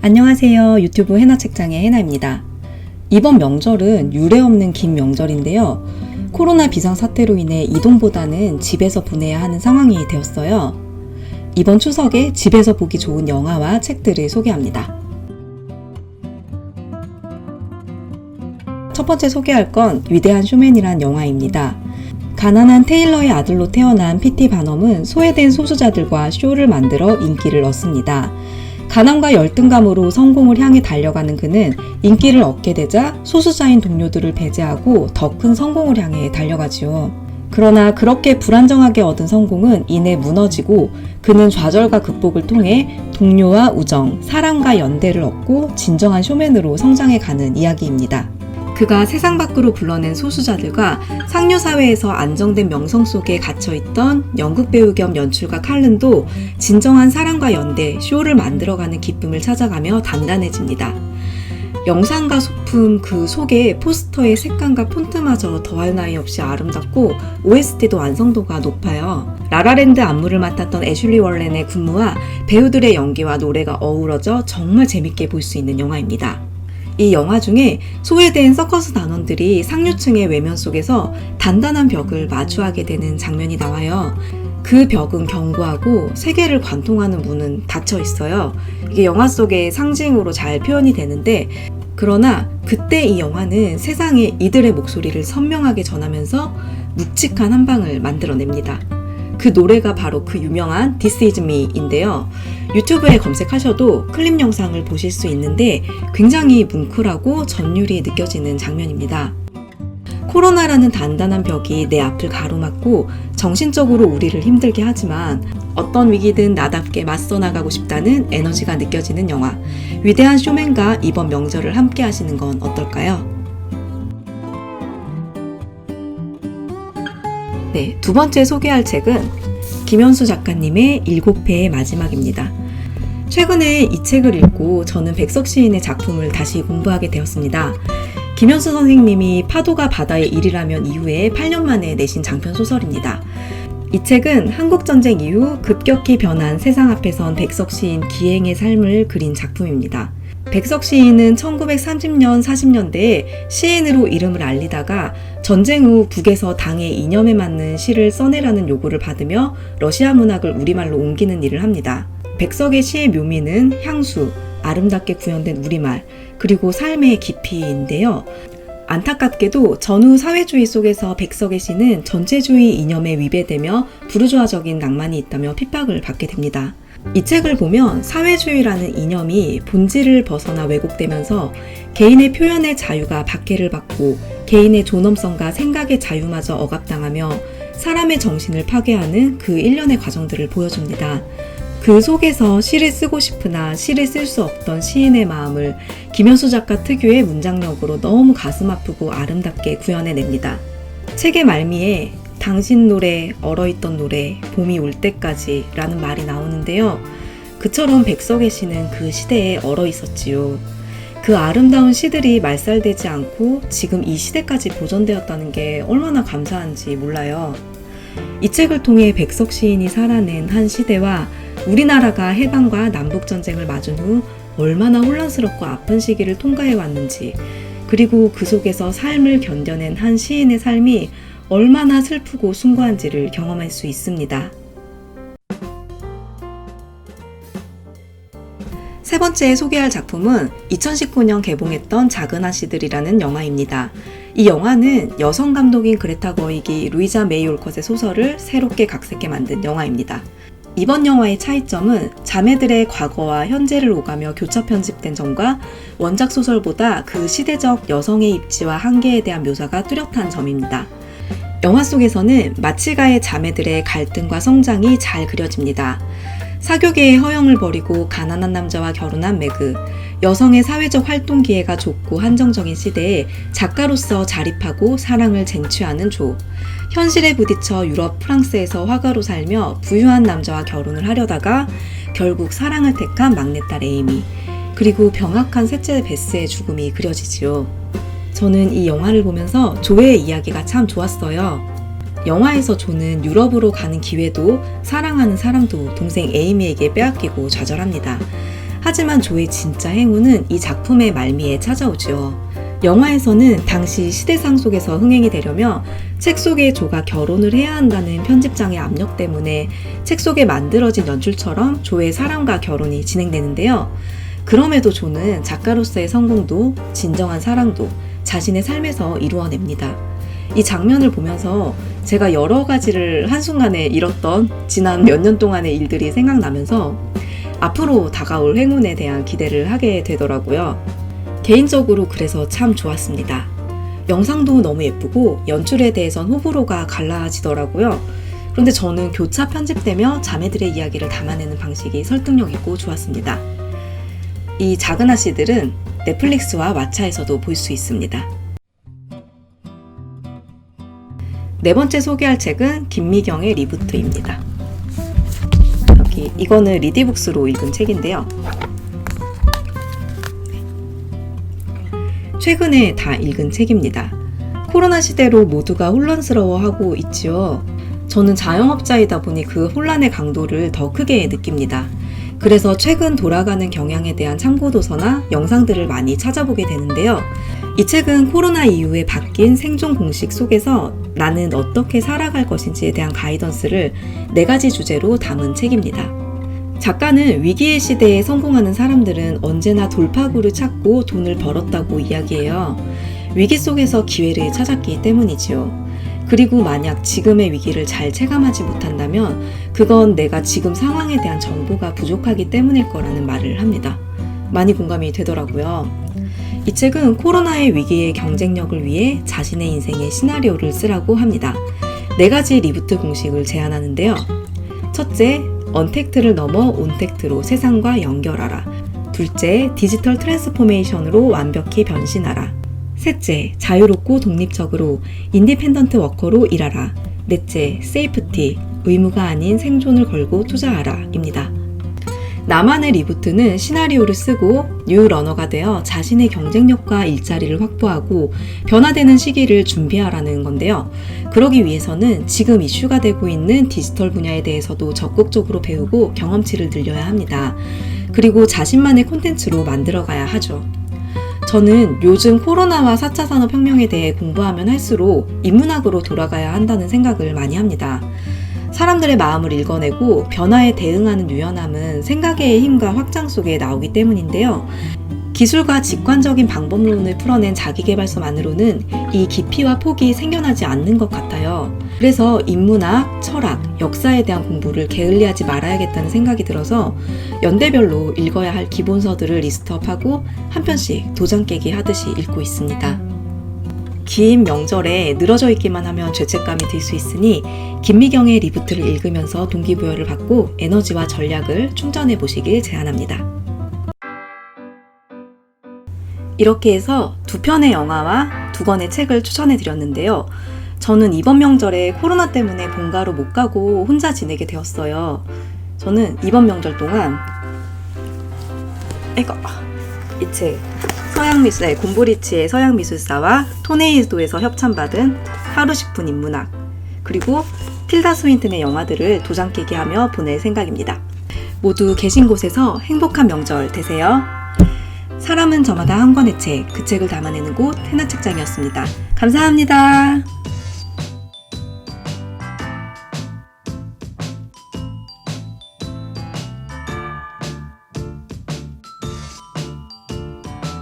안녕하세요. 유튜브 해나책장의 해나입니다. 이번 명절은 유례 없는 긴 명절인데요. 코로나 비상사태로 인해 이동보다는 집에서 보내야 하는 상황이 되었어요. 이번 추석에 집에서 보기 좋은 영화와 책들을 소개합니다. 첫 번째 소개할 건 위대한 쇼맨이란 영화입니다. 가난한 테일러의 아들로 태어난 P.T. 바넘은 소외된 소수자들과 쇼를 만들어 인기를 얻습니다. 가난과 열등감으로 성공을 향해 달려가는 그는 인기를 얻게 되자 소수자인 동료들을 배제하고 더 큰 성공을 향해 달려가지요. 그러나 그렇게 불안정하게 얻은 성공은 이내 무너지고 그는 좌절과 극복을 통해 동료와 우정, 사랑과 연대를 얻고 진정한 쇼맨으로 성장해가는 이야기입니다. 그가 세상 밖으로 불러낸 소수자들과 상류사회에서 안정된 명성 속에 갇혀있던 연극 배우 겸 연출가 칼른도 진정한 사랑과 연대, 쇼를 만들어가는 기쁨을 찾아가며 단단해집니다. 영상과 소품 그 속에 포스터의 색감과 폰트마저 더할 나위 없이 아름답고 OST도 완성도가 높아요. 라라랜드 안무를 맡았던 애슐리 월렌의 군무와 배우들의 연기와 노래가 어우러져 정말 재밌게 볼 수 있는 영화입니다. 이 영화 중에 소외된 서커스 단원들이 상류층의 외면 속에서 단단한 벽을 마주하게 되는 장면이 나와요. 그 벽은 견고하고 세계를 관통하는 문은 닫혀 있어요. 이게 영화 속의 상징으로 잘 표현이 되는데, 그러나 그때 이 영화는 세상에 이들의 목소리를 선명하게 전하면서 묵직한 한 방을 만들어냅니다. 그 노래가 바로 그 유명한 This Is Me인데요. 유튜브에 검색하셔도 클립 영상을 보실 수 있는데 굉장히 뭉클하고 전율이 느껴지는 장면입니다. 코로나라는 단단한 벽이 내 앞을 가로막고 정신적으로 우리를 힘들게 하지만 어떤 위기든 나답게 맞서 나가고 싶다는 에너지가 느껴지는 영화. 위대한 쇼맨과 이번 명절을 함께 하시는 건 어떨까요? 네, 두 번째 소개할 책은 김현수 작가님의 7회의 마지막입니다. 최근에 이 책을 읽고 저는 백석 시인의 작품을 다시 공부하게 되었습니다. 김현수 선생님이 파도가 바다의 일이라면 이후에 8년 만에 내신 장편 소설입니다. 이 책은 한국전쟁 이후 급격히 변한 세상 앞에 선 백석 시인 기행의 삶을 그린 작품입니다. 백석 시인은 1930년, 40년대에 시인으로 이름을 알리다가 전쟁 후 북에서 당의 이념에 맞는 시를 써내라는 요구를 받으며 러시아 문학을 우리말로 옮기는 일을 합니다. 백석의 시의 묘미는 향수, 아름답게 구현된 우리말, 그리고 삶의 깊이인데요. 안타깝게도 전후 사회주의 속에서 백석의 시는 전체주의 이념에 위배되며 부르주아적인 낭만이 있다며 핍박을 받게 됩니다. 이 책을 보면 사회주의라는 이념이 본질을 벗어나 왜곡되면서 개인의 표현의 자유가 박해를 받고 개인의 존엄성과 생각의 자유마저 억압당하며 사람의 정신을 파괴하는 그 일련의 과정들을 보여줍니다. 그 속에서 시를 쓰고 싶으나 시를 쓸 수 없던 시인의 마음을 김현수 작가 특유의 문장력으로 너무 가슴 아프고 아름답게 구현해냅니다. 책의 말미에 당신 노래, 얼어있던 노래, 봄이 올 때까지 라는 말이 나오는데요. 그처럼 백석의 시는 그 시대에 얼어있었지요. 그 아름다운 시들이 말살되지 않고 지금 이 시대까지 보존되었다는 게 얼마나 감사한지 몰라요. 이 책을 통해 백석 시인이 살아낸 한 시대와 우리나라가 해방과 남북전쟁을 맞은 후 얼마나 혼란스럽고 아픈 시기를 통과해왔는지, 그리고 그 속에서 삶을 견뎌낸 한 시인의 삶이 얼마나 슬프고 숭고한지를 경험할 수 있습니다. 세 번째 소개할 작품은 2019년 개봉했던 작은 아씨들이라는 영화입니다. 이 영화는 여성 감독인 그레타 거이기 루이자 메이 올컷의 소설을 새롭게 각색해 만든 영화입니다. 이번 영화의 차이점은 자매들의 과거와 현재를 오가며 교차 편집된 점과 원작 소설보다 그 시대적 여성의 입지와 한계에 대한 묘사가 뚜렷한 점입니다. 영화 속에서는 마치가의 자매들의 갈등과 성장이 잘 그려집니다. 사교계의 허영을 버리고 가난한 남자와 결혼한 매그, 여성의 사회적 활동 기회가 좁고 한정적인 시대에 작가로서 자립하고 사랑을 쟁취하는 조, 현실에 부딪혀 유럽 프랑스에서 화가로 살며 부유한 남자와 결혼을 하려다가 결국 사랑을 택한 막내딸 에이미, 그리고 병약한 셋째 베스의 죽음이 그려지지요. 저는 이 영화를 보면서 조의 이야기가 참 좋았어요. 영화에서 조는 유럽으로 가는 기회도 사랑하는 사람도 동생 에이미에게 빼앗기고 좌절합니다. 하지만 조의 진짜 행운은 이 작품의 말미에 찾아오죠. 영화에서는 당시 시대상 속에서 흥행이 되려면 책 속에 조가 결혼을 해야 한다는 편집장의 압력 때문에 책 속에 만들어진 연출처럼 조의 사랑과 결혼이 진행되는데요. 그럼에도 조는 작가로서의 성공도 진정한 사랑도 자신의 삶에서 이루어냅니다. 이 장면을 보면서 제가 여러 가지를 한순간에 잃었던 지난 몇 년 동안의 일들이 생각나면서 앞으로 다가올 행운에 대한 기대를 하게 되더라고요. 개인적으로 그래서 참 좋았습니다. 영상도 너무 예쁘고 연출에 대해선 호불호가 갈라지더라고요. 그런데 저는 교차 편집되며 자매들의 이야기를 담아내는 방식이 설득력 있고 좋았습니다. 이 작은 아씨들은 넷플릭스와 왓챠에서도 볼 수 있습니다. 네 번째 소개할 책은 김미경의 리부트입니다. 이거는 리디북스로 읽은 책인데요. 최근에 다 읽은 책입니다. 코로나 시대로 모두가 혼란스러워하고 있지요. 저는 자영업자이다 보니 그 혼란의 강도를 더 크게 느낍니다. 그래서 최근 돌아가는 경향에 대한 참고도서나 영상들을 많이 찾아보게 되는데요. 이 책은 코로나 이후에 바뀐 생존 공식 속에서 나는 어떻게 살아갈 것인지에 대한 가이던스를 4가지 주제로 담은 책입니다. 작가는 위기의 시대에 성공하는 사람들은 언제나 돌파구를 찾고 돈을 벌었다고 이야기해요. 위기 속에서 기회를 찾았기 때문이지요. 그리고 만약 지금의 위기를 잘 체감하지 못한다면 그건 내가 지금 상황에 대한 정보가 부족하기 때문일 거라는 말을 합니다. 많이 공감이 되더라고요. 이 책은 코로나의 위기의 경쟁력을 위해 자신의 인생의 시나리오를 쓰라고 합니다. 4가지 리부트 공식을 제안하는데요. 첫째, 언택트를 넘어 온택트로 세상과 연결하라. 둘째, 디지털 트랜스포메이션으로 완벽히 변신하라. 셋째, 자유롭고 독립적으로 인디펜던트 워커로 일하라. 넷째, 세이프티, 의무가 아닌 생존을 걸고 투자하라 입니다. 나만의 리부트는 시나리오를 쓰고 뉴 러너가 되어 자신의 경쟁력과 일자리를 확보하고 변화되는 시기를 준비하라는 건데요. 그러기 위해서는 지금 이슈가 되고 있는 디지털 분야에 대해서도 적극적으로 배우고 경험치를 늘려야 합니다. 그리고 자신만의 콘텐츠로 만들어가야 하죠. 저는 요즘 코로나와 4차 산업혁명에 대해 공부하면 할수록 인문학으로 돌아가야 한다는 생각을 많이 합니다. 사람들의 마음을 읽어내고 변화에 대응하는 유연함은 생각의 힘과 확장 속에 나오기 때문인데요. 기술과 직관적인 방법론을 풀어낸 자기계발서만으로는 이 깊이와 폭이 생겨나지 않는 것 같아요. 그래서 인문학, 철학, 역사에 대한 공부를 게을리하지 말아야겠다는 생각이 들어서 연대별로 읽어야 할 기본서들을 리스트업하고 한 편씩 도장 깨기 하듯이 읽고 있습니다. 긴 명절에 늘어져 있기만 하면 죄책감이 들 수 있으니 김미경의 리부트를 읽으면서 동기부여를 받고 에너지와 전략을 충전해 보시길 제안합니다. 이렇게 해서 2편의 영화와 2권의 책을 추천해 드렸는데요. 저는 이번 명절에 코로나 때문에 본가로 못 가고 혼자 지내게 되었어요. 저는 이번 명절 동안 이 책 서양미술사의 곰브리치의 서양미술사와 토네이도에서 협찬받은 하루 10분 인문학, 그리고 틸다 스윈튼의 영화들을 도장 깨기 하며 보낼 생각입니다. 모두 계신 곳에서 행복한 명절 되세요. 사람은 저마다 한 권의 책, 그 책을 담아내는 곳 해나책장이었습니다. 감사합니다.